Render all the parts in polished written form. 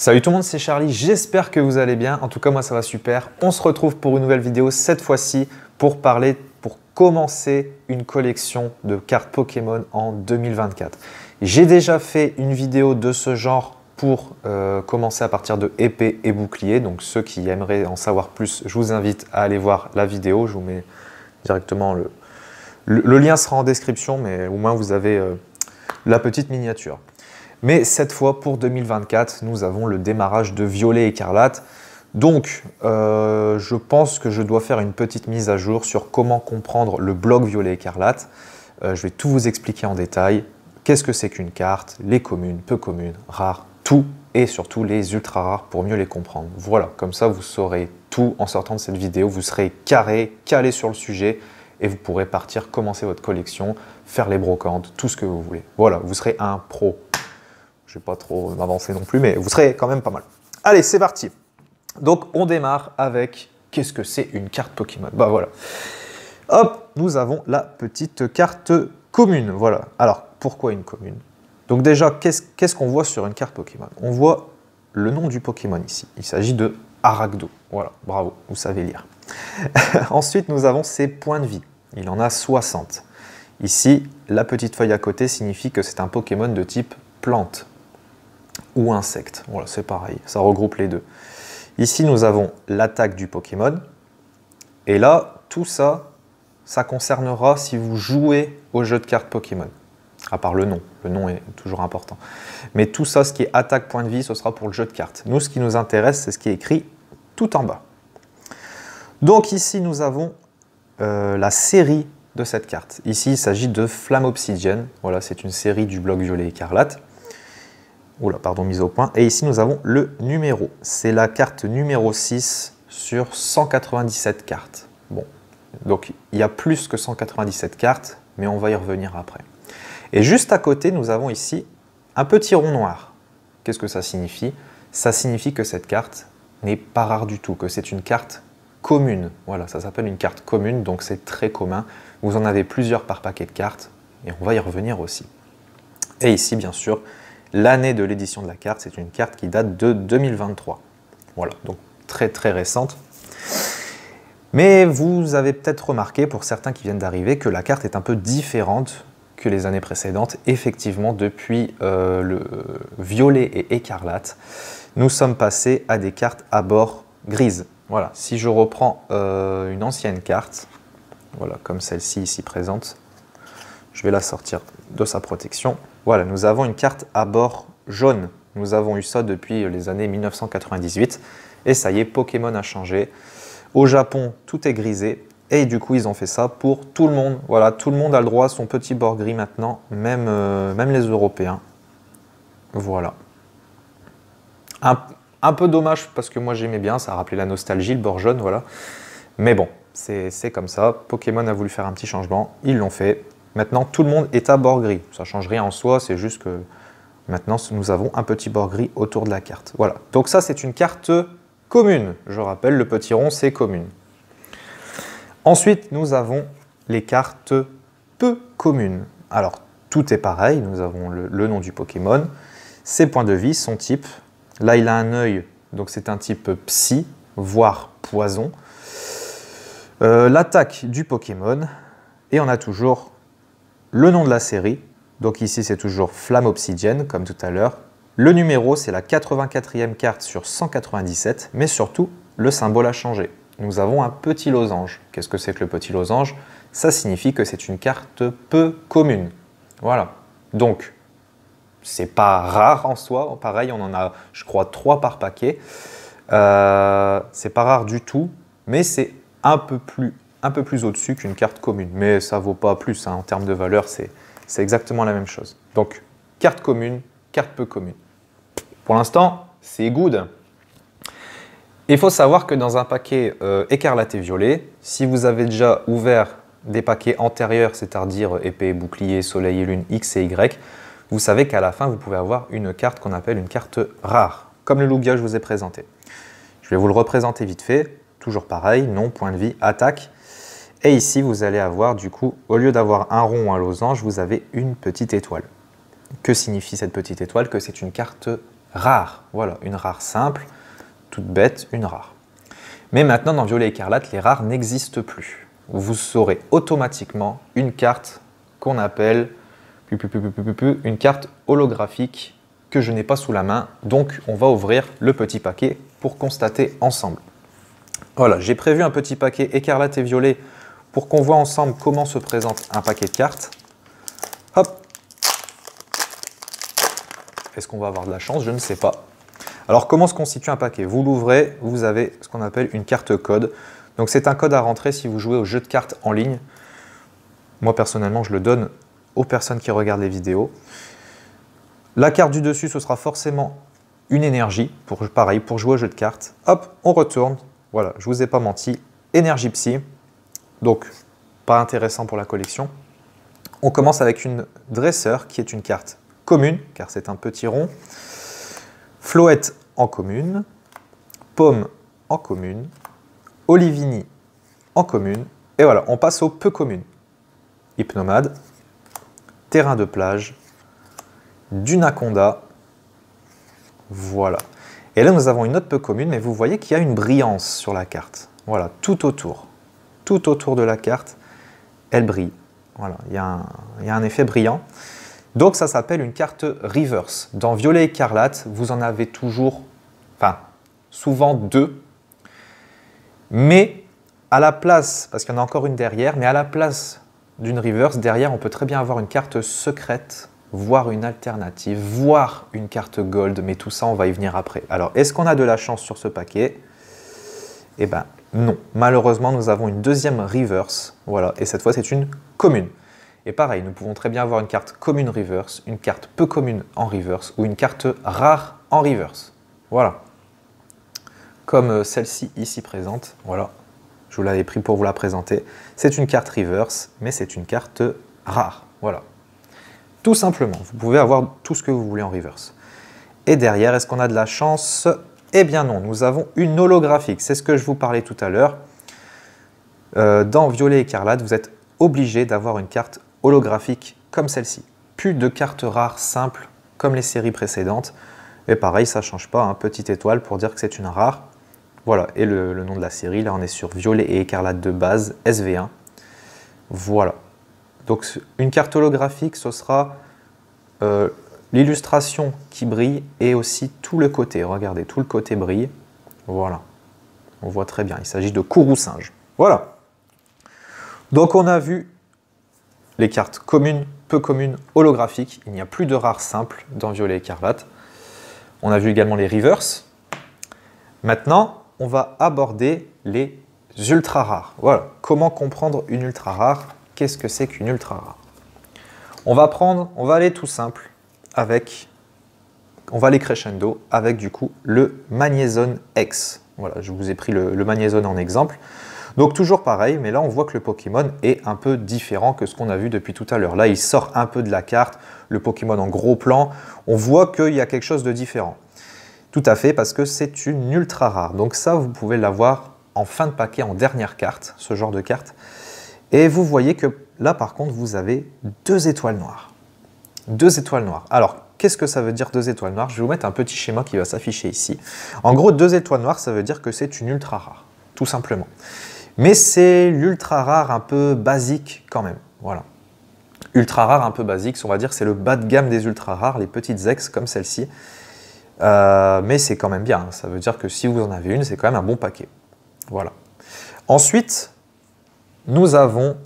Salut tout le monde, c'est Charlie, j'espère que vous allez bien. En tout cas, moi ça va super. On se retrouve pour une nouvelle vidéo, cette fois-ci pour commencer une collection de cartes Pokémon en 2024. J'ai déjà fait une vidéo de ce genre pour commencer à partir de épée et bouclier. Donc ceux qui aimeraient en savoir plus, je vous invite à aller voir la vidéo. Je vous mets directement le lien sera en description, mais au moins vous avez la petite miniature. Mais cette fois, pour 2024, nous avons le démarrage de Violet Écarlate. Donc, je pense que je dois faire une petite mise à jour sur comment comprendre le bloc Violet Écarlate. Je vais tout vous expliquer en détail. Qu'est-ce que c'est qu'une carte, les communes, peu communes, rares, tout, et surtout les ultra rares pour mieux les comprendre. Voilà, comme ça vous saurez tout en sortant de cette vidéo. Vous serez carré, calé sur le sujet, et vous pourrez partir commencer votre collection, faire les brocantes, tout ce que vous voulez. Voilà, vous serez un pro. Je ne vais pas trop m'avancer non plus, mais vous serez quand même pas mal. Allez, c'est parti. Donc, on démarre avec qu'est-ce que c'est une carte Pokémon? Bah voilà. Hop, nous avons la petite carte commune. Voilà. Alors, pourquoi une commune? Donc déjà, qu'est-ce qu'on voit sur une carte Pokémon? On voit le nom du Pokémon ici. Il s'agit de Aragdo. Voilà, bravo, vous savez lire. Ensuite, nous avons ses points de vie. Il en a 60. Ici, la petite feuille à côté signifie que c'est un Pokémon de type plante ou insecte. Voilà, c'est pareil, ça regroupe les deux. Ici, nous avons l'attaque du Pokémon. Et là, tout ça, ça concernera si vous jouez au jeu de cartes Pokémon. À part le nom est toujours important. Mais tout ça, ce qui est attaque, point de vie, ce sera pour le jeu de cartes. Nous, ce qui nous intéresse, c'est ce qui est écrit tout en bas. Donc ici, nous avons la série de cette carte. Ici, il s'agit de Flamme Obsidienne. Voilà, c'est une série du bloc Violet Écarlate. Oula, pardon, mise au point. Et ici, nous avons le numéro. C'est la carte numéro 6 sur 197 cartes. Bon, donc il y a plus que 197 cartes, mais on va y revenir après. Et juste à côté, nous avons ici un petit rond noir. Qu'est-ce que ça signifie? Ça signifie que cette carte n'est pas rare du tout, que c'est une carte commune. Voilà, ça s'appelle une carte commune, donc c'est très commun. Vous en avez plusieurs par paquet de cartes, et on va y revenir aussi. Et ici, bien sûr, l'année de l'édition de la carte, c'est une carte qui date de 2023. Voilà, donc très très récente. Mais vous avez peut-être remarqué, pour certains qui viennent d'arriver, que la carte est un peu différente que les années précédentes. Effectivement, depuis le violet et écarlate, nous sommes passés à des cartes à bord grises. Voilà, si je reprends une ancienne carte, voilà, comme celle-ci ici présente, je vais la sortir de sa protection. Voilà, nous avons une carte à bord jaune. Nous avons eu ça depuis les années 1998. Et ça y est, Pokémon a changé. Au Japon, tout est grisé. Et du coup, ils ont fait ça pour tout le monde. Voilà, tout le monde a le droit à son petit bord gris maintenant, même les Européens. Voilà. Un peu dommage parce que moi j'aimais bien, ça a rappelé la nostalgie, le bord jaune, voilà. Mais bon, c'est comme ça. Pokémon a voulu faire un petit changement, ils l'ont fait. Maintenant, tout le monde est à bord gris. Ça ne change rien en soi, c'est juste que maintenant, nous avons un petit bord gris autour de la carte. Voilà. Donc ça, c'est une carte commune. Je rappelle, le petit rond, c'est commune. Ensuite, nous avons les cartes peu communes. Alors, tout est pareil. Nous avons le nom du Pokémon, ses points de vie, son type. Là, il a un œil, donc c'est un type psy, voire poison. L'attaque du Pokémon. Et on a toujours le nom de la série, donc ici c'est toujours Flamme Obsidienne, comme tout à l'heure. Le numéro, c'est la 84e carte sur 197, mais surtout, le symbole a changé. Nous avons un petit losange. Qu'est-ce que c'est que le petit losange? Ça signifie que c'est une carte peu commune. Voilà. Donc, c'est pas rare en soi. Pareil, on en a, je crois, 3 par paquet. C'est pas rare du tout, mais c'est un peu plus au-dessus qu'une carte commune, mais ça ne vaut pas plus, hein. En termes de valeur, c'est exactement la même chose. Donc, carte commune, carte peu commune. Pour l'instant, c'est good. Il faut savoir que dans un paquet écarlate et violet, si vous avez déjà ouvert des paquets antérieurs, c'est-à-dire épée, bouclier, soleil et lune, X et Y, vous savez qu'à la fin, vous pouvez avoir une carte qu'on appelle une carte rare, comme le Lugia que je vous ai présenté. Je vais vous le représenter vite fait. Toujours pareil, nom, point de vie, attaque. Et ici, vous allez avoir, du coup, au lieu d'avoir un rond ou un losange, vous avez une petite étoile. Que signifie cette petite étoile? Que c'est une carte rare. Voilà, une rare simple, toute bête, une rare. Mais maintenant, dans Violet Écarlate, les rares n'existent plus. Vous aurez automatiquement une carte qu'on appelle une carte holographique que je n'ai pas sous la main. Donc, on va ouvrir le petit paquet pour constater ensemble. Voilà, j'ai prévu un petit paquet Écarlate et Violet pour qu'on voit ensemble comment se présente un paquet de cartes. Hop! Est-ce qu'on va avoir de la chance? Je ne sais pas. Alors, comment se constitue un paquet? Vous l'ouvrez, vous avez ce qu'on appelle une carte code. Donc, c'est un code à rentrer si vous jouez au jeu de cartes en ligne. Moi, personnellement, je le donne aux personnes qui regardent les vidéos. La carte du dessus, ce sera forcément une énergie. Pareil, pour jouer au jeu de cartes. Hop, on retourne. Voilà, je ne vous ai pas menti. Énergie psy. Donc, pas intéressant pour la collection. On commence avec une dresseur qui est une carte commune, car c'est un petit rond. Floette en commune. Pomme en commune. Olivini en commune. Et voilà, on passe aux peu communes. Hypnomade. Terrain de plage. Dunaconda. Voilà. Et là, nous avons une autre peu commune, mais vous voyez qu'il y a une brillance sur la carte. Voilà, tout autour. Tout autour de la carte, elle brille. Voilà, il y a un effet brillant. Donc, ça s'appelle une carte reverse. Dans Violet Écarlate, vous en avez toujours, enfin, souvent deux. Mais à la place, parce qu'il y en a encore une derrière, mais à la place d'une reverse, derrière, on peut très bien avoir une carte secrète, voire une alternative, voire une carte gold, mais tout ça, on va y venir après. Alors, est-ce qu'on a de la chance sur ce paquet? Eh bien, non. Malheureusement, nous avons une deuxième reverse, voilà, et cette fois, c'est une commune. Et pareil, nous pouvons très bien avoir une carte commune reverse, une carte peu commune en reverse, ou une carte rare en reverse. Voilà. Comme celle-ci ici présente, voilà. Je vous l'avais pris pour vous la présenter. C'est une carte reverse, mais c'est une carte rare. Voilà. Tout simplement, vous pouvez avoir tout ce que vous voulez en reverse. Et derrière, est-ce qu'on a de la chance? Eh bien non, nous avons une holographique. C'est ce que je vous parlais tout à l'heure. Dans Violet Écarlate, vous êtes obligé d'avoir une carte holographique comme celle-ci. Plus de cartes rares simples comme les séries précédentes. Et pareil, ça ne change pas, hein, petite étoile pour dire que c'est une rare. Voilà, et le nom de la série, là on est sur Violet et Écarlate de base, SV1. Voilà. Donc une carte holographique, ce sera l'illustration qui brille et aussi tout le côté. Regardez, tout le côté brille. Voilà. On voit très bien, il s'agit de Kourou singe. Voilà. Donc on a vu les cartes communes, peu communes, holographiques. Il n'y a plus de rares simples dans Violet Écarlate. On a vu également les reverse. Maintenant, on va aborder les ultra rares. Voilà, comment comprendre une ultra rare? Qu'est-ce que c'est qu'une ultra rare? On va aller tout simple avec, on va aller crescendo avec du coup le Magnézone X. Voilà, je vous ai pris le Magnézone en exemple. Donc toujours pareil, mais là on voit que le Pokémon est un peu différent que ce qu'on a vu depuis tout à l'heure. Là, il sort un peu de la carte, le Pokémon en gros plan. On voit qu'il y a quelque chose de différent. Tout à fait, parce que c'est une ultra rare. Donc ça, vous pouvez l'avoir en fin de paquet, en dernière carte, ce genre de carte. Et vous voyez que là, par contre, vous avez 2 étoiles noires. 2 étoiles noires. Alors, qu'est-ce que ça veut dire 2 étoiles noires? Je vais vous mettre un petit schéma qui va s'afficher ici. En gros, 2 étoiles noires, ça veut dire que c'est une ultra rare, tout simplement. Mais c'est l'ultra rare un peu basique quand même. Voilà. Ultra rare un peu basique, on va dire que c'est le bas de gamme des ultra rares, les petites ex comme celle-ci. Mais c'est quand même bien, ça veut dire que si vous en avez une, c'est quand même un bon paquet. Voilà. Ensuite, nous avons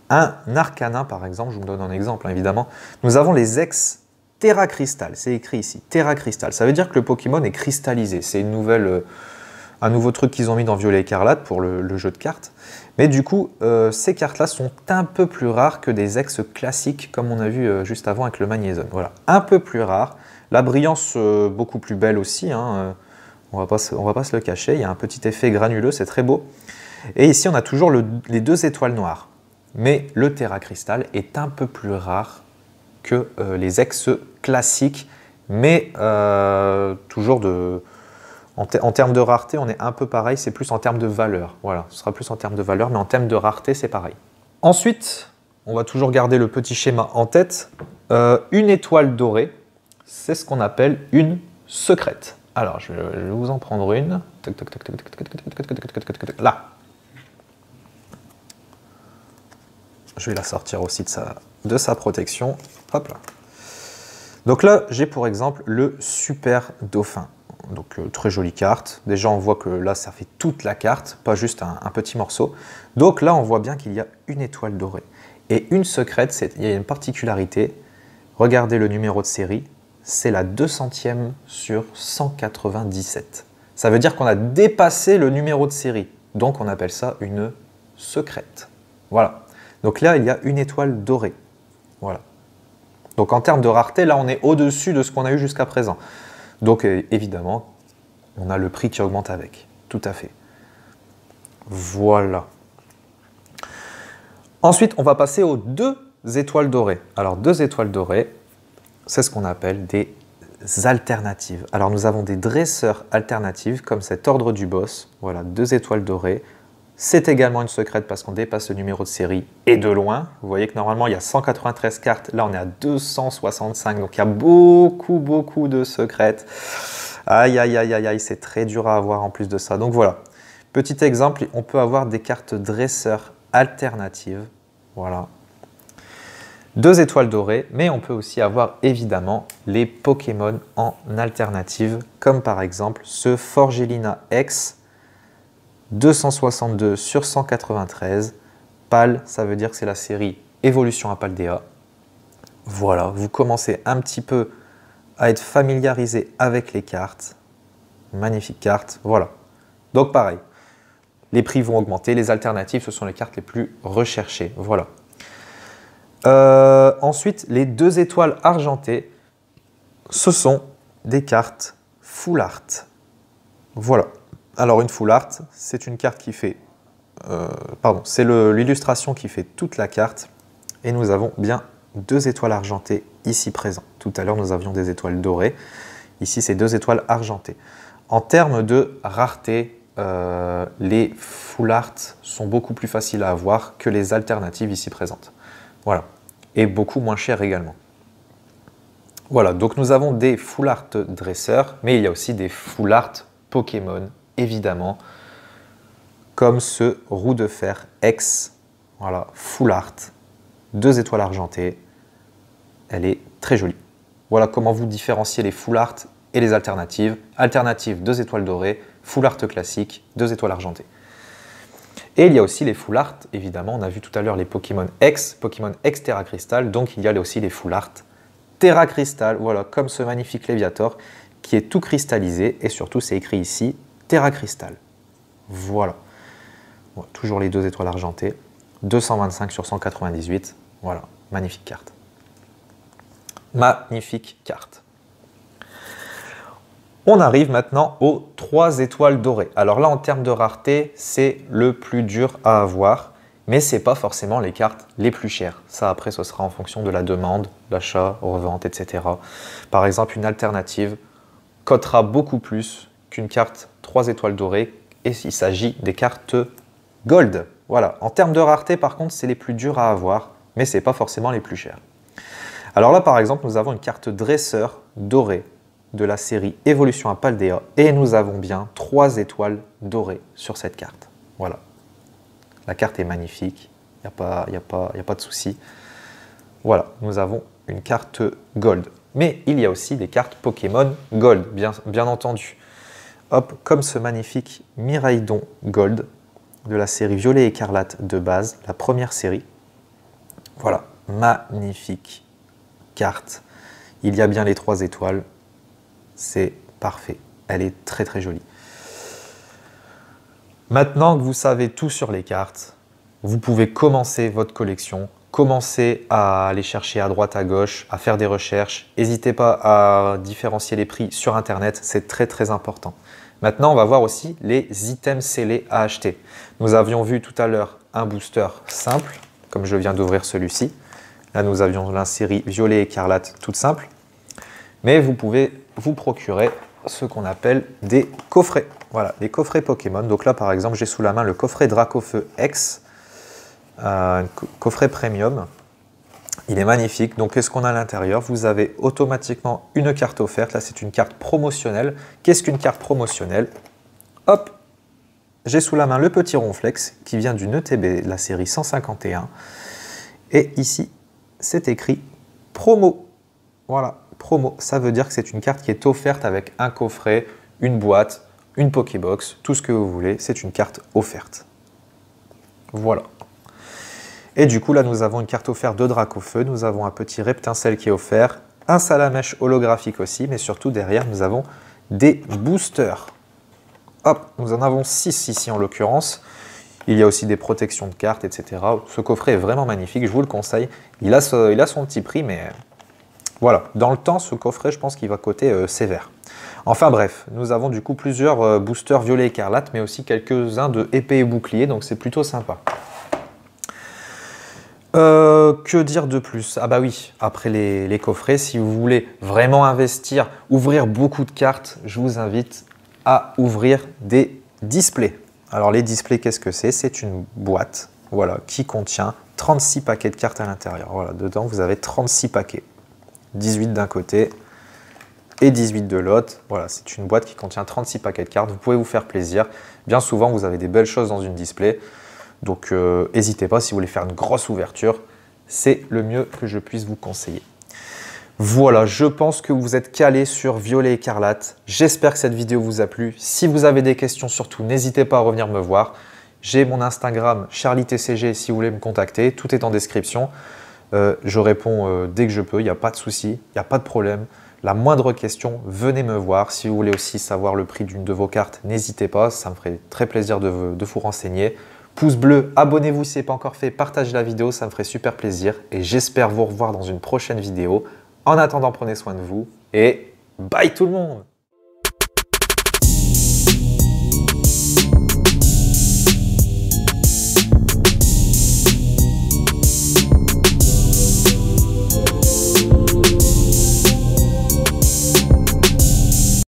un Arcanin, par exemple, je vous donne un exemple, hein, évidemment. Nous avons les ex Terra Crystal, c'est écrit ici, Terra Crystal. Ça veut dire que le Pokémon est cristallisé, c'est une nouvelle, un nouveau truc qu'ils ont mis dans Violet Écarlate pour le jeu de cartes. Mais du coup, ces cartes-là sont un peu plus rares que des ex classiques, comme on a vu juste avant avec le Magnézone. Voilà, un peu plus rare. La brillance, beaucoup plus belle aussi, hein. On va pas se le cacher, il y a un petit effet granuleux, c'est très beau. Et ici, on a toujours les 2 étoiles noires. Mais le Terra Crystal est un peu plus rare que les ex classiques, mais toujours en termes de rareté, on est un peu pareil, c'est plus en termes de valeur. Voilà, ce sera plus en termes de valeur, mais en termes de rareté, c'est pareil. Ensuite, on va toujours garder le petit schéma en tête. Une étoile dorée, c'est ce qu'on appelle une secrète. Alors, je vais vous en prendre une. Là. Je vais la sortir aussi de sa protection. Hop là. Donc là, j'ai pour exemple le Super Dauphin. Donc très jolie carte. Déjà, on voit que là, ça fait toute la carte, pas juste un petit morceau. Donc là, on voit bien qu'il y a une étoile dorée. Et une secrète, il y a une particularité. Regardez le numéro de série, c'est la 200e sur 197. Ça veut dire qu'on a dépassé le numéro de série. Donc on appelle ça une secrète. Voilà. Donc là, il y a une étoile dorée. Voilà. Donc en termes de rareté, là, on est au-dessus de ce qu'on a eu jusqu'à présent. Donc évidemment, on a le prix qui augmente avec. Tout à fait. Voilà. Ensuite, on va passer aux 2 étoiles dorées. Alors 2 étoiles dorées, c'est ce qu'on appelle des alternatives. Alors nous avons des dresseurs alternatives comme cet ordre du boss. Voilà, 2 étoiles dorées. C'est également une secrète parce qu'on dépasse le numéro de série et de loin. Vous voyez que normalement il y a 193 cartes, là on est à 265, donc il y a beaucoup de secrètes. Aïe, aïe, aïe, aïe, aïe, c'est très dur à avoir en plus de ça. Donc voilà, petit exemple, on peut avoir des cartes dresseurs alternatives. Voilà. 2 étoiles dorées, mais on peut aussi avoir évidemment les Pokémon en alternative, comme par exemple ce Forgelina X, 262 sur 193. PAL, ça veut dire que c'est la série Évolution à Paldea. Voilà, vous commencez un petit peu à être familiarisé avec les cartes. Magnifique carte, voilà. Donc pareil, les prix vont augmenter, les alternatives, ce sont les cartes les plus recherchées. Voilà. Ensuite, les 2 étoiles argentées, ce sont des cartes full art. Voilà. Alors une full art, c'est une carte qui fait, c'est l'illustration qui fait toute la carte. Et nous avons bien 2 étoiles argentées ici présentes. Tout à l'heure, nous avions des étoiles dorées. Ici, c'est 2 étoiles argentées. En termes de rareté, les full art sont beaucoup plus faciles à avoir que les alternatives ici présentes. Voilà. Et beaucoup moins cher également. Voilà, donc nous avons des full art dresseurs, mais il y a aussi des full art Pokémon, évidemment, comme ce Roue de Fer X, voilà, full art, 2 étoiles argentées, elle est très jolie. Voilà comment vous différenciez les full art et les alternatives. Alternatives, 2 étoiles dorées, full art classique, 2 étoiles argentées. Et il y a aussi les full art, évidemment, on a vu tout à l'heure les Pokémon X Terra Crystal, donc il y a aussi les full art Terra Crystal, voilà, comme ce magnifique Léviator qui est tout cristallisé, et surtout c'est écrit ici Terra Crystal. Voilà. Bon, toujours les 2 étoiles argentées, 225 sur 198, voilà, magnifique carte. Magnifique carte. On arrive maintenant aux 3 étoiles dorées. Alors là, en termes de rareté, c'est le plus dur à avoir, mais ce n'est pas forcément les cartes les plus chères. Ça, après, ce sera en fonction de la demande, l'achat, revente, etc. Par exemple, une alternative cotera beaucoup plus qu'une carte 3 étoiles dorées, et il s'agit des cartes Gold. Voilà. En termes de rareté, par contre, c'est les plus durs à avoir, mais ce n'est pas forcément les plus chers. Alors là, par exemple, nous avons une carte dresseur dorée de la série Évolution à Paldea, et nous avons bien 3 étoiles dorées sur cette carte. Voilà. La carte est magnifique, il n'y a pas de souci. Voilà, nous avons une carte Gold. Mais il y a aussi des cartes Pokémon Gold, bien entendu. Hop, comme ce magnifique Miraidon Gold de la série Violet Écarlate de base, la première série. Voilà, magnifique carte. Il y a bien les 3 étoiles. C'est parfait. Elle est très très jolie. Maintenant que vous savez tout sur les cartes, vous pouvez commencer votre collection, commencer à aller chercher à droite, à gauche, à faire des recherches. N'hésitez pas à différencier les prix sur Internet, c'est très très important. Maintenant, on va voir aussi les items scellés à acheter. Nous avions vu tout à l'heure un booster simple, comme je viens d'ouvrir celui-ci. Là, nous avions la série Violet Écarlate toute simple. Mais vous pouvez vous procurer ce qu'on appelle des coffrets. Voilà, les coffrets Pokémon. Donc là, par exemple, j'ai sous la main le coffret Dracofeu X, un coffret premium. Il est magnifique. Donc, qu'est-ce qu'on a à l'intérieur? Vous avez automatiquement une carte offerte. Là, c'est une carte promotionnelle. Qu'est-ce qu'une carte promotionnelle? Hop, j'ai sous la main le petit Ronflex qui vient d'une ETB de la série 151. Et ici, c'est écrit promo. Voilà, promo. Ça veut dire que c'est une carte qui est offerte avec un coffret, une boîte, une Pokébox, tout ce que vous voulez. C'est une carte offerte. Voilà. Et du coup, là, nous avons une carte offerte de Dracofeu. Nous avons un petit Reptincelle qui est offert. Un Salamèche holographique aussi. Mais surtout, derrière, nous avons des boosters. Hop, nous en avons 6 ici en l'occurrence. Il y a aussi des protections de cartes, etc. Ce coffret est vraiment magnifique, je vous le conseille. Il a son petit prix, mais voilà. Dans le temps, ce coffret, je pense qu'il va coûter sévère. Enfin bref, nous avons du coup plusieurs boosters violet écarlate, mais aussi quelques-uns de épée et bouclier, donc c'est plutôt sympa. Que dire de plus? Ah bah oui, après les coffrets, si vous voulez vraiment investir, ouvrir beaucoup de cartes, je vous invite à ouvrir des displays. Alors les displays, qu'est-ce que c'est? C'est une boîte, voilà, qui contient 36 paquets de cartes à l'intérieur. Voilà, dedans vous avez 36 paquets. 18 d'un côté et 18 de l'autre. Voilà, c'est une boîte qui contient 36 paquets de cartes. Vous pouvez vous faire plaisir. Bien souvent, vous avez des belles choses dans une display. Donc n'hésitez pas, si vous voulez faire une grosse ouverture, c'est le mieux que je puisse vous conseiller. Voilà, je pense que vous êtes calés sur Violet Écarlate. J'espère que cette vidéo vous a plu. Si vous avez des questions, surtout, n'hésitez pas à revenir me voir. J'ai mon Instagram, CharlieTCG, si vous voulez me contacter. Tout est en description. Je réponds dès que je peux, il n'y a pas de souci, il n'y a pas de problème. La moindre question, venez me voir. Si vous voulez aussi savoir le prix d'une de vos cartes, n'hésitez pas, ça me ferait très plaisir de vous renseigner. Pouce bleu, abonnez-vous si ce n'est pas encore fait, partagez la vidéo, ça me ferait super plaisir. Et j'espère vous revoir dans une prochaine vidéo. En attendant, prenez soin de vous et bye tout le monde!